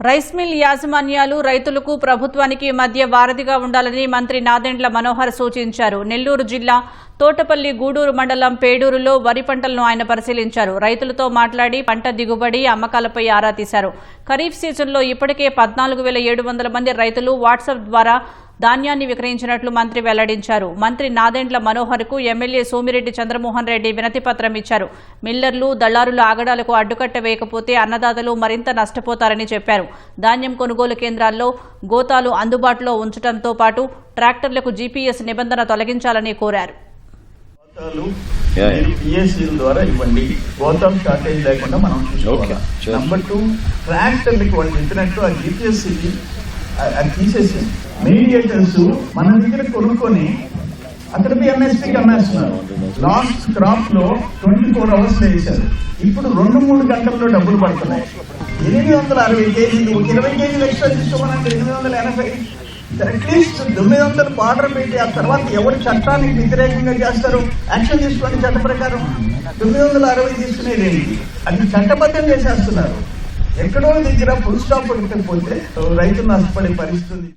Rice mill యాజమాన్యాలు రైతులకు ప్రభుత్వానికి మధ్య వారధిగా ఉండాలని మంత్రి నాదెండ్ల మనోహర్ సూచించారు. నెల్లూరు జిల్లా తోటపల్లి గూడూరు మండలం పేడూరులో వరి పంటలను ఆయన పరిశీలించారు. రైతులతో మాట్లాడి పంట దిగుబడి అమ్మకాలపై ఆరా తీశారు. ఖరీఫ్ సీజన్లో ఇప్పటికే 14,700 మంది రైతులు వాట్సాప్ ద్వారా ధాన్యాన్ని విక్రయించినట్లు మంత్రి వెల్లడించారు. మంత్రి నాదెండ్ల మనోహర్ కు ఎమ్మెల్యే సోమిరెడ్డి చంద్రమోహన్ రెడ్డి వినతిపత్రం ఇచ్చారు. మిల్లర్లు, దళారుల ఆగడాలకు అడ్డుకట్ట వేయకపోతే అన్నదాతలు మరింత నష్టపోతారని చెప్పారు. ధాన్యం కొనుగోలు కేంద్రాల్లో గోతాలు అందుబాటులో ఉంచడంతో పాటు ట్రాక్టర్లకు జీపీఎస్ నిబంధన తొలగించాలని కోరారు. ద్వారా ఇవ్వండి, గోతం షార్టేజ్ లేకుండా మనం చూసుకోవాలి. నెంబర్ 2, ట్రాక్టర్లకి వాళ్ళు చెప్పినట్టు ఆ జీపీఎస్ అది తీసేసి మీడియేటర్స్ మన దగ్గర కొనుక్కొని అక్కడికి ఎంఎస్పీకి అమ్మేస్తున్నారు. లాస్ట్ క్రాప్ లో 24 అవర్స్ వేశారు. ఇప్పుడు 2-3 గంటల్లో డబ్బులు పడుతున్నాయి. 860 కేజీలు 20 కేజీలు ఎక్స్ట్రా తీసుకోమనంటే 880, అట్లీస్ట్ 900 బార్డర్ పెట్టి ఆ తర్వాత ఎవరు చట్టానికి వ్యతిరేకంగా చేస్తారు యాక్షన్ తీసుకోండి. చట్ట ప్రకారం 960 తీసుకునేది అది చట్టబద్ధం చేసేస్తున్నారు. ఎక్కడో దగ్గర ఫుల్ స్టాప్ పడిపోతే రైతులు నష్టపడే పరిస్థితి.